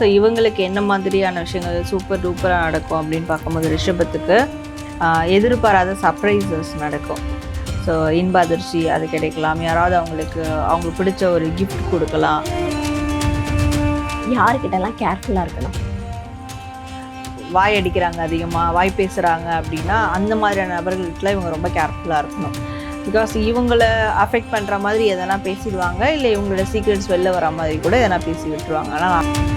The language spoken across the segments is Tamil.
ஸோ இவங்களுக்கு என்ன மாதிரியான விஷயங்கள் சூப்பர் டூப்பராக நடக்கும் அப்படின்னு பார்க்கும்போது ரிஷபத்துக்கு எதிர்பாராத சர்ப்ரைசஸ் நடக்கும். ஸோ இன்ப அதிர்ச்சி அது கிடைக்கலாம். யாராவது அவங்களுக்கு பிடிச்ச ஒரு கிஃப்ட் கொடுக்கலாம். யாருக்கிட்டலாம் கேர்ஃபுல்லாக இருக்கணும்? வாய் அடிக்கிறாங்க, அதிகமாக வாய் பேசுகிறாங்க அப்படின்னா அந்த மாதிரியான நபர்கள்கிட்ட இவங்க ரொம்ப கேர்ஃபுல்லாக இருக்கணும். பிகாஸ் இவங்கள அஃபெக்ட் பண்ணுற மாதிரி எதனா பேசிடுவாங்க, இல்லை இவங்களோட சீக்ரெட்ஸ் வெளில வர மாதிரி கூட எதனா பேசி விட்டுருவாங்க. ஆனால்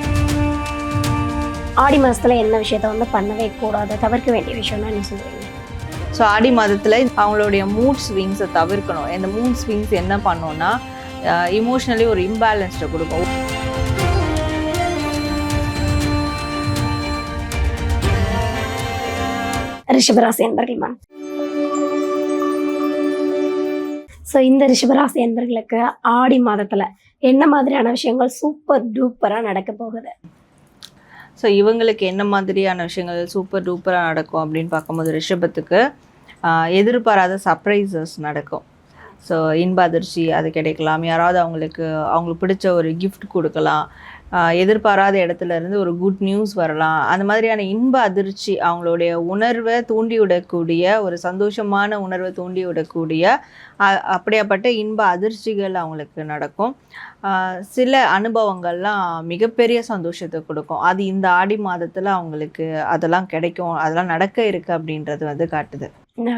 ஆடி மாதத்தில் என்ன விஷயத்த பண்ணவே கூடாது, தவிர்க்க வேண்டிய விஷயம்னா என்ன சொல்லுவீங்க? ஸோ ஆடி மாதத்தில் அவங்களுடைய மூட் ஸ்விங்ஸை தவிர்க்கணும். இந்த மூட் ஸ்விங்ஸ் என்ன பண்ணோன்னா இமோஷ்னலி ஒரு இம்பேலன்ஸ்டை கொடுக்கும். ரிஷபராசி என்பர்கள் மேம். ஸோ இந்த ரிஷபராசி என்பர்களுக்கு ஆடி மாதத்தில் என்ன மாதிரியான விஷயங்கள் சூப்பர் டூப்பராக நடக்க போகுது? ஸோ இவங்களுக்கு என்ன மாதிரியான விஷயங்கள் சூப்பர் டூப்பராக நடக்கும் அப்படின்னு பார்க்கும்போது ரிஷபத்துக்கு எதிர்பாராத சர்ப்ரைசஸ் நடக்கும். ஸோ இன்ப அதிர்ச்சி அது கிடைக்கலாம். யாராவது அவங்களுக்கு பிடிச்ச ஒரு கிஃப்ட் கொடுக்கலாம். எதிர்பாராத இடத்துல இருந்து ஒரு குட் நியூஸ் வரலாம். அந்த மாதிரியான இன்ப அதிர்ச்சி அவங்களுடைய உணர்வை தூண்டிவிடக்கூடிய, ஒரு சந்தோஷமான உணர்வை தூண்டிவிடக்கூடிய அப்படியாப்பட்ட இன்ப அதிர்ச்சிகள் அவங்களுக்கு நடக்கும். சில அனுபவங்கள்லாம் மிகப்பெரிய சந்தோஷத்தை கொடுக்கும். அது இந்த ஆடி மாதத்தில் அவங்களுக்கு அதெல்லாம் கிடைக்கும், அதெல்லாம் நடக்க இருக்குது அப்படின்றது காட்டுது.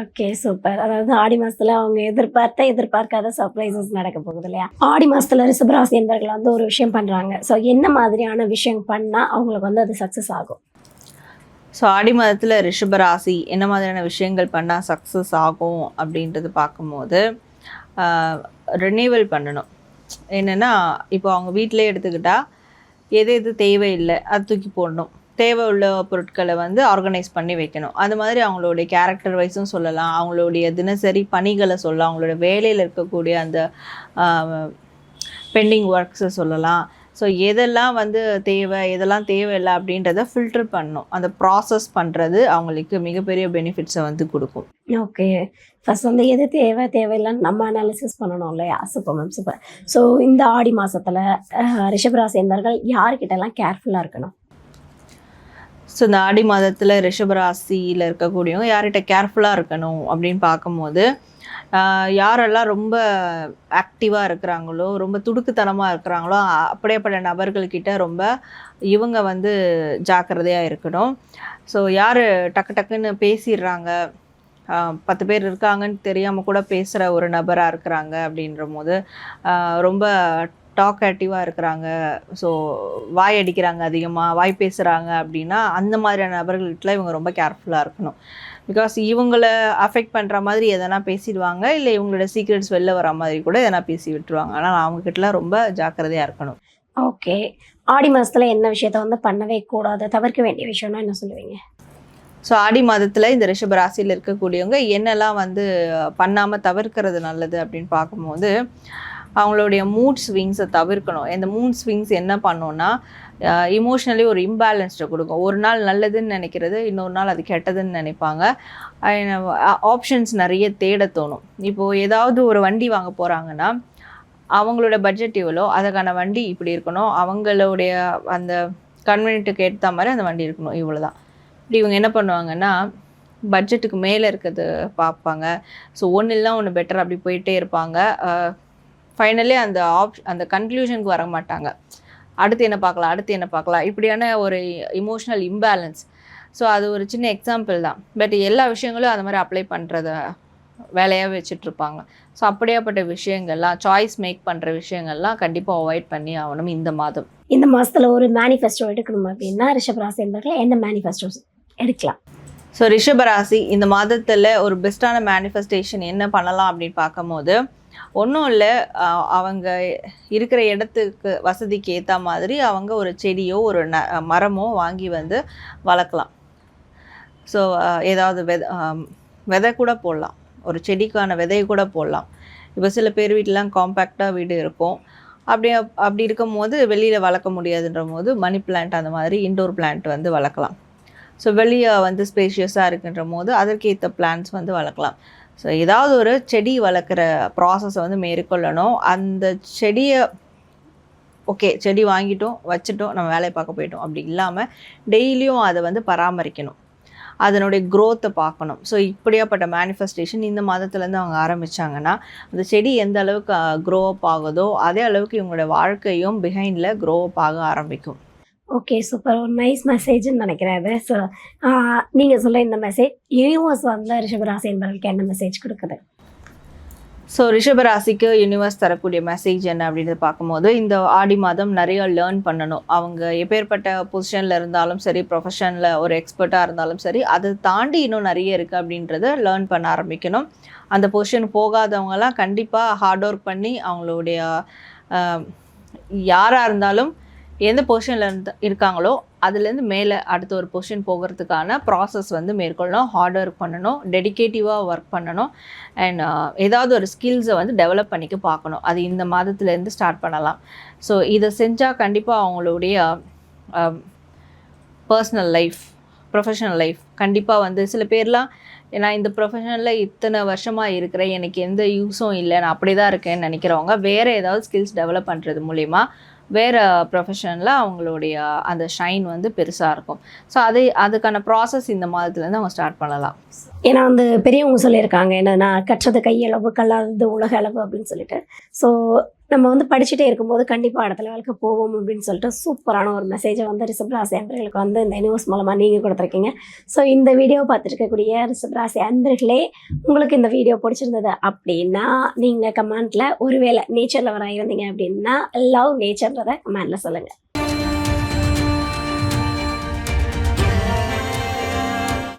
Okay, super. அதாவது ஆடி மாசத்துல அவங்க எதிர்பார்க்காத சர்ப்ரைசஸ் நடக்க போகுது இல்லையா? ஆடி மாசத்துல ரிஷபராசி என்பர்கள் ஒரு விஷயம் பண்றாங்க. ஸோ என்ன மாதிரியான விஷயம் பண்ணா அவங்களுக்கு அது சக்சஸ் ஆகும்? ஸோ ஆடி மாதத்தில் ரிஷபராசி என்ன மாதிரியான விஷயங்கள் பண்ணால் சக்ஸஸ் ஆகும் அப்படின்றது பார்க்கும்போது ரினியூவல் பண்ணணும். என்னென்னா இப்போ அவங்க வீட்டிலே எடுத்துக்கிட்டால் எது தேவையில்லை அது தூக்கி போடணும். தேவை உள்ள பொருட்களை ஆர்கனைஸ் பண்ணி வைக்கணும். அது மாதிரி அவங்களுடைய கேரக்டர் வைஸும் சொல்லலாம், அவங்களுடைய தினசரி பணிகளை சொல்லலாம், அவங்களோட வேலையில் இருக்கக்கூடிய அந்த பெண்டிங் ஒர்க்ஸை சொல்லலாம். ஸோ எதெல்லாம் தேவை எதெல்லாம் தேவையில்லை அப்படின்றத ஃபில்டர் பண்ணணும். அந்த ப்ராசஸ் பண்ணுறது அவங்களுக்கு மிகப்பெரிய பெனிஃபிட்ஸை கொடுக்கும். ஓகே, ஃபர்ஸ்ட் எது தேவையில்லைன்னு நம்ம அனாலிசிஸ் பண்ணணும் இல்லையா? Super ma'am, super. ஸோ இந்த ஆடி மாதத்தில் ரிஷபராசி என்பர்கள் யார்கிட்டலாம் கேர்ஃபுல்லாக இருக்கணும்? ஸோ இந்த ஆடி மாதத்தில் ரிஷபராசியில் இருக்கக்கூடியவங்க யார்கிட்ட கேர்ஃபுல்லாக இருக்கணும் அப்படின்னு பார்க்கும்போது யாரெல்லாம் ரொம்ப ஆக்டிவாக இருக்கிறாங்களோ, ரொம்ப துடுக்குத்தனமாக இருக்கிறாங்களோ அப்படியேப்பட்ட நபர்கள்கிட்ட ரொம்ப இவங்க ஜாக்கிரதையாக இருக்கணும். ஸோ யார் டக்குன்னு பேசிடுறாங்க, 10 பேர் இருக்காங்கன்னு தெரியாமல் கூட பேசுகிற ஒரு நபராக இருக்கிறாங்க அப்படின்ற போது ரொம்ப டாக்கேட்டிவாக இருக்கிறாங்க, ஸோ வாய் அடிக்கிறாங்க, அதிகமாக வாய் பேசுகிறாங்க அப்படின்னா அந்த மாதிரியான நபர்கள்கிட்ட இவங்க ரொம்ப கேர்ஃபுல்லாக இருக்கணும். பிகாஸ் இவங்கள அஃபெக்ட் பண்ணுற மாதிரி எதனா பேசிடுவாங்க, இல்லை இவங்களோட சீக்ரெட்ஸ் வெளில வர மாதிரி கூட எதனா பேசி விட்டுருவாங்க. ஆனால் அவங்கக்கிட்டலாம் ரொம்ப ஜாக்கிரதையாக இருக்கணும். ஓகே, ஆடி மாதத்தில் என்ன விஷயத்த பண்ணவே கூடாது, தவிர்க்க வேண்டிய விஷயம்னா என்ன சொல்லுவீங்க? ஸோ ஆடி மாதத்தில் இந்த ரிஷபராசியில் இருக்கக்கூடியவங்க என்னெல்லாம் பண்ணாமல் தவிர்க்கிறது நல்லது அப்படின்னு பார்க்கும்போது அவங்களுடைய மூட் ஸ்விங்ஸை தவிர்க்கணும். இந்த மூட் ஸ்விங்ஸ் என்ன பண்ணோன்னா இமோஷ்னலி ஒரு இம்பேலன்ஸ்டை கொடுக்கும். ஒரு நாள் நல்லதுன்னு நினைக்கிறது, இன்னொரு நாள் அது கெட்டதுன்னு நினைப்பாங்க. ஆப்ஷன்ஸ் நிறைய தேட தோணும். இப்போது ஏதாவது ஒரு வண்டி வாங்க போகிறாங்கன்னா அவங்களோட பட்ஜெட் எவ்வளோ, அதுக்கான வண்டி இப்படி இருக்கணும், அவங்களுடைய அந்த கன்வீனியன்ட்டுக்கு ஏற்ற மாதிரி அந்த வண்டி இருக்கணும், இவ்வளோ தான். இப்படி இவங்க என்ன பண்ணுவாங்கன்னா பட்ஜெட்டுக்கு மேலே இருக்கிறது பார்ப்பாங்க. ஸோ ஒன்று இல்லை ஒன்று பெட்டர் அப்படி போயிட்டே இருப்பாங்க. ஃபைனலி அந்த கன்க்ளூஷனுக்கு வர மாட்டாங்க. அடுத்து என்ன பார்க்கலாம் இப்படியான ஒரு இமோஷ்னல் இம்பேலன்ஸ். ஸோ அது ஒரு சின்ன எக்ஸாம்பிள் தான். பட் எல்லா விஷயங்களும் அது மாதிரி அப்ளை பண்ணுறத வேலையாக வச்சுட்ருப்பாங்க. ஸோ அப்படியாப்பட்ட விஷயங்கள்லாம், சாய்ஸ் மேக் பண்ணுற விஷயங்கள்லாம் கண்டிப்பாக அவாய்ட் பண்ணி ஆகணும் இந்த மாதம். இந்த மாதத்தில் ஒரு மேனிஃபெஸ்டோ எடுக்கணும் அப்படின்னா ரிஷபராசி என்பர்கள் என்ன மேனிஃபெஸ்டோஸ் எடுக்கலாம்? ஸோ ரிஷபராசி இந்த மாதத்தில் ஒரு பெஸ்ட்டான மேனிஃபெஸ்டேஷன் என்ன பண்ணலாம் அப்படின்னு பார்க்கும்போது ஒன்றும் இல்லை, அவங்க இருக்கிற இடத்துக்கு வசதிக்கு ஏற்ற மாதிரி அவங்க ஒரு செடியோ ஒரு மரமோ வாங்கி வளர்க்கலாம். ஸோ ஏதாவது விதை கூட போடலாம், ஒரு செடிக்கான விதையை கூட போடலாம். இப்போ சில பேர் வீட்டிலாம் காம்பேக்டாக வீடு இருக்கும், அப்படி இருக்கும் போது வெளியில் வளர்க்க முடியாதுன்ற போது மணி பிளான்ட் அந்த மாதிரி இன்டோர் பிளான்ட் வளர்க்கலாம். ஸோ வெளியே ஸ்பேஷியஸாக இருக்குன்ற போது அதற்கேற்ற பிளான்ட்ஸ் வளர்க்கலாம். ஸோ ஏதாவது ஒரு செடி வளர்க்குற ப்ராசஸை மேற்கொள்ளணும். அந்த செடியை ஓகே செடி வாங்கிட்டோம் வச்சுட்டோம் நம்ம வேலையை பார்க்க போயிட்டோம் அப்படி இல்லாமல் டெய்லியும் அதை வந்து பராமரிக்கணும், அதனுடைய க்ரோத்தை பார்க்கணும். ஸோ இப்படியாப்பட்ட மேனிஃபெஸ்டேஷன் இந்த மாதத்துலேருந்து அவங்க ஆரம்பித்தாங்கன்னா அந்த செடி எந்த அளவுக்கு க்ரோ அப் ஆகுதோ அதே அளவுக்கு இவங்களோட வாழ்க்கையும் பிஹைண்டில் க்ரோ அப் ஆக ஆரம்பிக்கும். Okay, super. ஒரு நைஸ் மெசேஜ்னு நினைக்கிறேன் அது. ஸோ நீங்கள் சொல்ல இந்த மெசேஜ் யூனிவர்ஸ் வந்து ரிஷபராசி என்பவர்களுக்கு என்ன மெசேஜ் கொடுக்குது? ஸோ ரிஷபராசிக்கு யூனிவர்ஸ் தரக்கூடிய மெசேஜ் என்ன அப்படின்றத பார்க்கும்போது இந்த ஆடி மாதம் நிறைய லேர்ன் பண்ணணும். அவங்க எப்பேற்பட்ட பொசிஷனில் இருந்தாலும் சரி, ப்ரொஃபஷனில் ஒரு எக்ஸ்பர்ட்டாக இருந்தாலும் சரி, அதை தாண்டி இன்னும் நிறைய இருக்குது அப்படின்றத லேர்ன் பண்ண ஆரம்பிக்கணும். அந்த பொசிஷன் போகாதவங்கலாம் கண்டிப்பாக ஹார்ட் ஒர்க் பண்ணி அவங்களுடைய யாராக இருந்தாலும் எந்த பொசிஷனில் இருக்காங்களோ அதுலேருந்து மேலே அடுத்த ஒரு பொசிஷன் போகிறதுக்கான ப்ராசஸ் வந்து மேற்கொள்ளணும். ஹார்ட் ஒர்க் பண்ணணும், டெடிகேட்டிவாக ஒர்க் பண்ணணும், அண்ட் ஏதாவது ஒரு ஸ்கில்ஸை வந்து டெவலப் பண்ணிக்க பார்க்கணும். அது இந்த மாதத்துலேருந்து ஸ்டார்ட் பண்ணலாம். ஸோ இதை செஞ்சால் கண்டிப்பாக அவங்களுடைய பர்சனல் லைஃப், ப்ரொஃபஷனல் லைஃப் கண்டிப்பாக வந்து சில பேர்லாம் நான் இந்த ப்ரொஃபஷனில் இத்தனை வருஷமாக இருக்கிறேன், எனக்கு எந்த யூஸும் இல்லை, நான் அப்படி தான் இருக்கேன்னு நினைக்கிறவங்க வேறு ஏதாவது ஸ்கில்ஸ் டெவலப் பண்ணுறது மூலிமா வேறு ப்ரொஃபஷனில் அவங்களுடைய அந்த ஷைன் வந்து பெருசாக இருக்கும். ஸோ அதுக்கான ப்ராசஸ் இந்த மாதத்துலேருந்து அவங்க ஸ்டார்ட் பண்ணலாம். ஏன்னா வந்து பெரியவங்க சொல்லியிருக்காங்க என்னன்னா, கற்றது கையளவு கல்லாதது உலக அளவு அப்படின்னு சொல்லிட்டு. ஸோ நம்ம வந்து படிச்சுட்டே இருக்கும்போது கண்டிப்பாக அடுத்த லெவலுக்கு போவோம் அப்படின்னு சொல்லிட்டு சூப்பரான ஒரு மெசேஜை வந்து ரிஷபராசி அன்பர்களுக்கு வந்து இந்த யூனிவர்ஸ் மூலமாக நீங்கள் கொடுத்துருக்கீங்க. ஸோ இந்த வீடியோ பார்த்துருக்கக்கூடிய ரிஷபராசி அன்பர்களே, உங்களுக்கு இந்த வீடியோ பிடிச்சிருந்தது அப்படின்னா நீங்கள் கமெண்ட்டில் ஒருவேளை நேச்சர் லவராக இருந்தீங்க அப்படின்னா லவ் நேச்சர்ன்றதை கமெண்ட்டில் சொல்லுங்கள்.